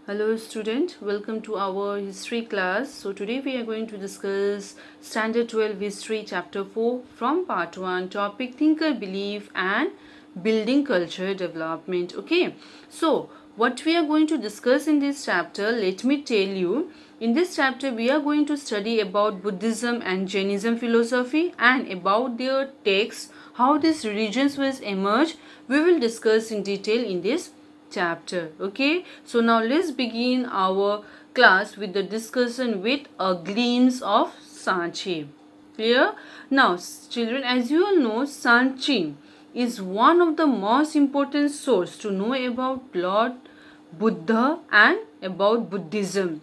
Hello student, welcome to our history class. So today we are going to discuss standard 12 history chapter 4 from part 1 topic thinker belief and building culture development. Okay, so what we are going to discuss in this chapter, let me tell you. In this chapter we are going to study about Buddhism and Jainism philosophy and about their texts, how these religions was emerged. We will discuss in detail in this chapter. Okay, so now let's begin our class with the discussion with a glimpse of Sanchi. Clear? Now children, as you all know, Sanchi is one of the most important source to know about Lord Buddha and about Buddhism,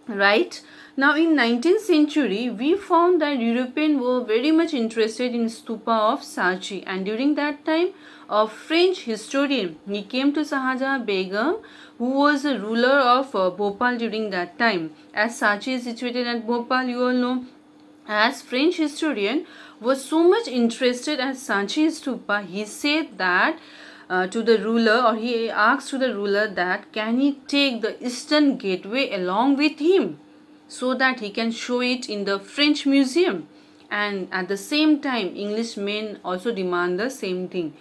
right? Now in 19th century we found that Europeans were very much interested in stupa of Sanchi, and during that time a French historian, he came to Shahjahan Begum, who was a ruler of Bhopal during that time. As Sanchi is situated at Bhopal, you all know, as French historian was so much interested at Sanchi stupa, he said that to the ruler, or he asked to the ruler that can he take the eastern gateway along with him so that he can show it in the French museum. And at the same time Englishmen also demand the same thing,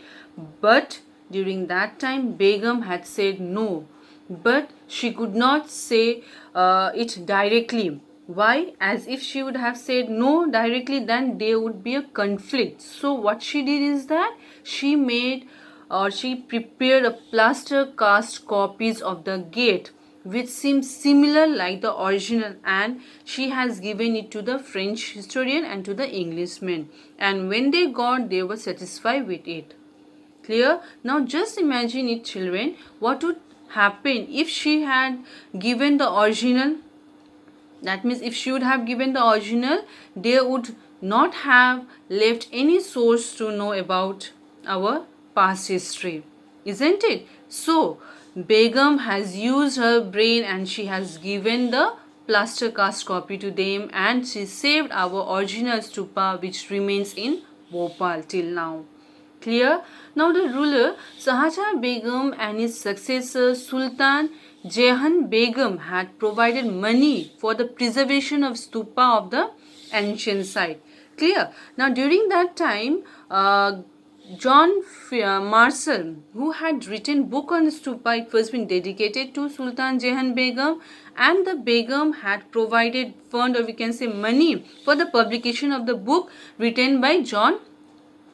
but during that time Begum had said no, but she could not say it directly. Why? As if she would have said no directly, then there would be a conflict. So what she did is that she made, or she prepared, a plaster cast copies of the gate which seems similar like the original, and she has given it to the French historian and to the Englishmen, and when they got, they were satisfied with it. Clear? Now just imagine it children, what would happen if she had given the original. That means if she would have given the original, they would not have left any source to know about our past history, isn't it? So Begum has used her brain and she has given the plaster cast copy to them, and she saved our original stupa which remains in Bhopal till now. Clear? Now the ruler Shahjahan Begum and his successor Sultan Jehan Begum had provided money for the preservation of stupa of the ancient site. Clear? Now during that time, John Marshall, who had written book on the stupa, it was been dedicated to Sultan Jehan Begum, and the Begum had provided fund, or we can say money, for the publication of the book written by John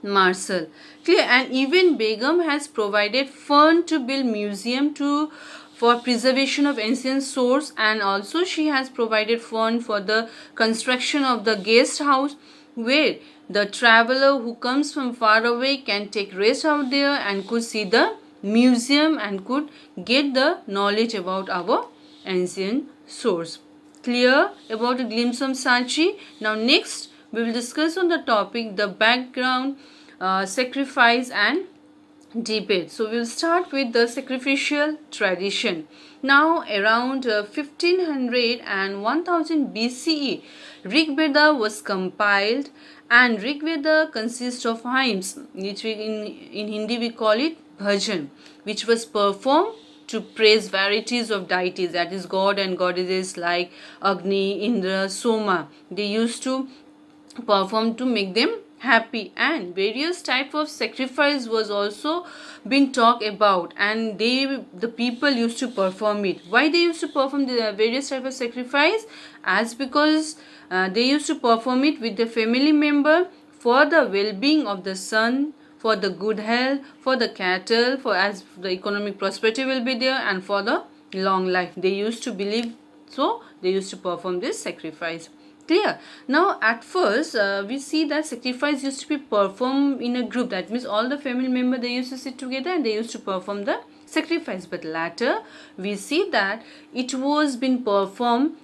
Marshall. Clear? And even Begum has provided fund to build museum for preservation of ancient source, and also she has provided fund for the construction of the guest house where the traveler who comes from far away can take rest out there and could see the museum and could get the knowledge about our ancient source. Clear about a glimpse of Sanchi? Now next we will discuss on the topic the background, sacrifice and debate. So we will start with the sacrificial tradition. Now around 1500 and 1000 BCE, Rig Veda was compiled, and Rig Veda consists of hymns, which in Hindi we call it bhajan, which was performed to praise varieties of deities, that is god and goddesses like Agni, Indra, Soma. They used to perform to make them happy, and various type of sacrifice was also being talked about, and the people used to perform it. Why they used to perform the various type of sacrifice? As because they used to perform it with the family member for the well-being of the son, for the good health, for the cattle, for as the economic prosperity will be there, and for the long life. They used to believe, so they used to perform this sacrifice. Clear? Now at first we see that sacrifice used to be performed in a group. That means all the family members, they used to sit together and they used to perform the sacrifice. But later we see that it was being performed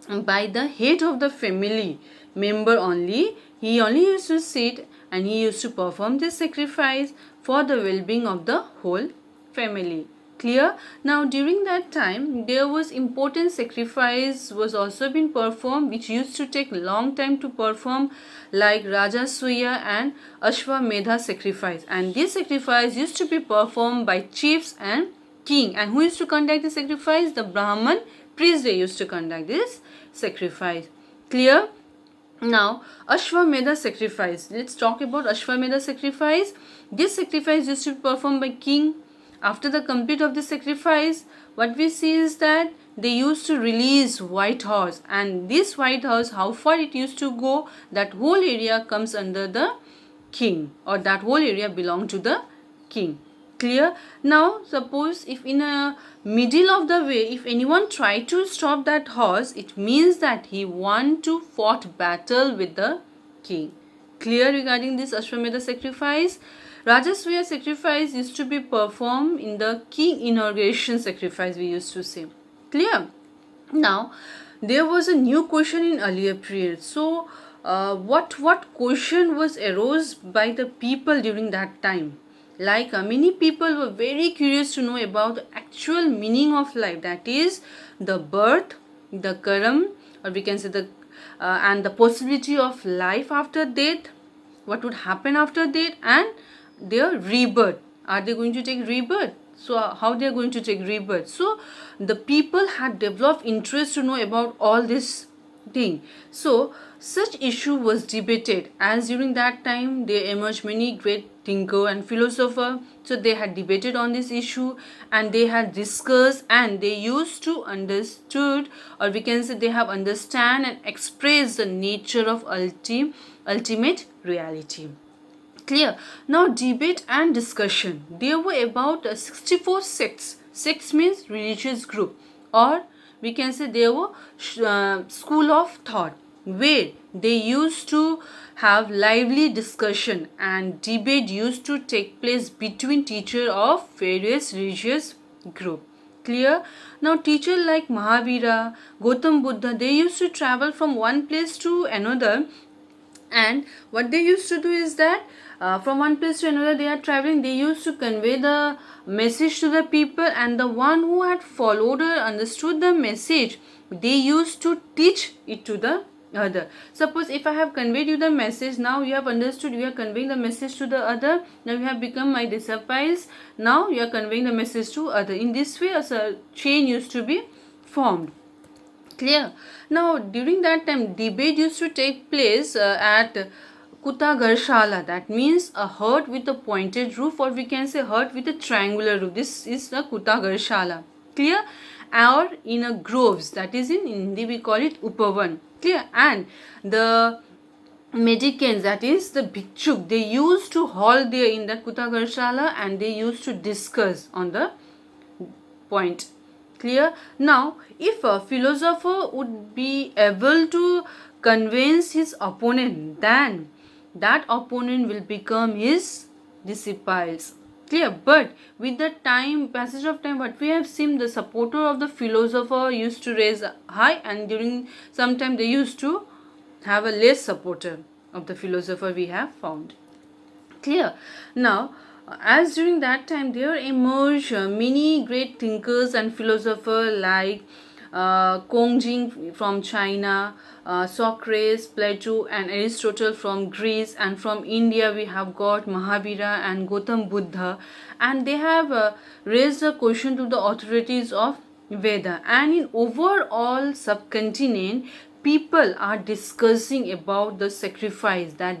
by the head of the family member only. He only used to sit and he used to perform this sacrifice for the well-being of the whole family. Clear? Now during that time there was important sacrifice was also been performed, which used to take long time to perform, like Rajasuya and Ashwamedha sacrifice, and this sacrifice used to be performed by chiefs and king. And who used to conduct the sacrifice? The Brahman priest, they used to conduct this sacrifice. Clear? Now, Ashwamedha sacrifice. Let's talk about Ashwamedha sacrifice. This sacrifice used to be performed by king. After the complete of the sacrifice, what we see is that they used to release white horse, and this white horse, how far it used to go, that whole area comes under the king, or that whole area belong to the king. Clear? Now suppose if in a middle of the way, if anyone try to stop that horse, it means that he want to fought battle with the king. Clear regarding this Ashwamedha sacrifice? Rajaswaya sacrifice used to be performed in the king inauguration sacrifice, we used to say. Clear? Now there was a new question in earlier period. So what question was arose by the people during that time? Like many people were very curious to know about the actual meaning of life, that is the birth, the karam, or we can say the and the possibility of life after death, what would happen after death, and their rebirth. Are they going to take rebirth? So how they are going to take rebirth? So the people had developed interest to know about all this thing. So such issue was debated, as during that time there emerged many great thinker and philosopher. So they had debated on this issue, and they had discussed, and they used to understood, or we can say they have understand and expressed the nature of ultimate reality. Clear? Now debate and discussion. There were about 64 sects. Sects means religious group, or we can say there were school of thought, where they used to have lively discussion, and debate used to take place between teacher of various religious group. Clear? Now teacher like Mahavira, Gautam Buddha, they used to travel from one place to another, and what they used to do is that from one place to another they are traveling, they used to convey the message to the people, and the one who had followed or understood the message, they used to teach it to the other. Suppose if I have conveyed you the message, now you have understood, you are conveying the message to the other, now you have become my disciples, now you are conveying the message to other. In this way a chain used to be formed. Clear? Now during that time debate used to take place at Kutagarashala, that means a hut with a pointed roof, or we can say hut with a triangular roof. This is the Kutagarashala. Clear? Or in a groves, that is in Hindi we call it Upavan. Clear? And the mendicants, that is the bhikshuk, they used to halt there in that Kutagarashala, and they used to discuss on the point. Clear? Now if a philosopher would be able to convince his opponent, then that opponent will become his disciples. Clear? But with the passage of time, what we have seen, the supporter of the philosopher used to raise high, and during some time they used to have a less supporter of the philosopher, we have found. Clear? Now as during that time there emerged many great thinkers and philosophers like Kongjing from China, Socrates, Plato, and Aristotle from Greece, and from India we have got Mahavira and Gautam Buddha, and they have raised a question to the authorities of Veda. And in overall subcontinent, people are discussing about the sacrifice, that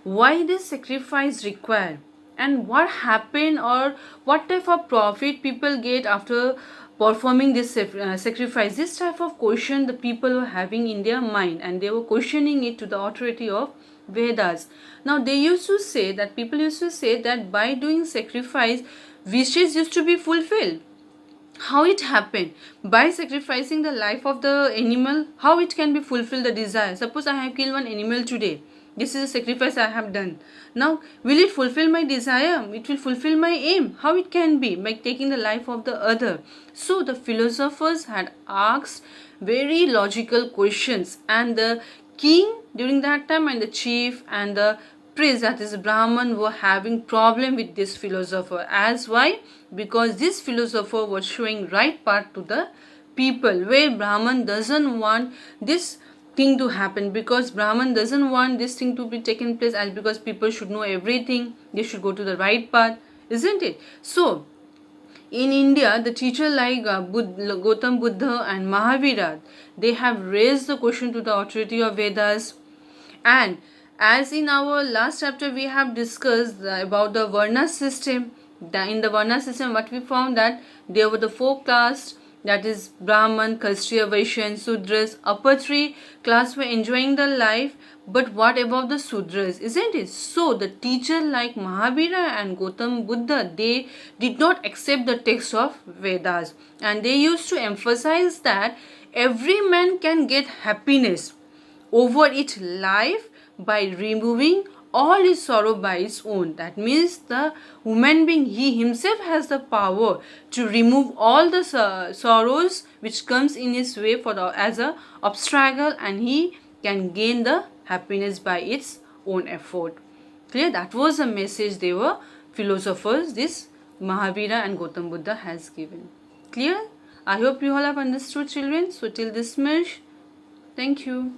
why this sacrifice required, and what happened, or what type of profit people get after performing this sacrifice. This type of question the people were having in their mind, and they were questioning it to the authority of Vedas. Now they used to say that, people used to say that by doing sacrifice, wishes used to be fulfilled. How it happened? By sacrificing the life of the animal, how it can be fulfilled the desire? Suppose I have killed one animal today, this is a sacrifice I have done. Now will it fulfill my desire? It will fulfill my aim. How it can be? By taking the life of the other. So the philosophers had asked very logical questions, and the king during that time, and the chief and the priest, that is Brahman, were having problem with this philosopher. As why? Because this philosopher was showing right path to the people, where Brahman doesn't want this thing to happen, because Brahman doesn't want this thing to be taken place, as because people should know everything, they should go to the right path, isn't it? So in India, the teacher like Gautam Buddha and Mahavira, they have raised the question to the authority of Vedas. And as in our last chapter we have discussed about the Varna system. In the Varna system, what we found that there were the four castes, that is Brahman, Kshatriya, Vaishya and Sudras. Upper three class were enjoying the life, but what about the Sudras, isn't it? So the teacher like Mahavira and Gautam Buddha, they did not accept the text of Vedas, and they used to emphasize that every man can get happiness over its life by removing all his sorrow by his own. That means the human being, he himself has the power to remove all the sorrows which comes in his way for as a obstacle, and he can gain the happiness by its own effort. Clear? That was the message they were philosophers, this Mahavira and Gautam Buddha has given. Clear? I hope you all have understood, children. So till this much, thank you.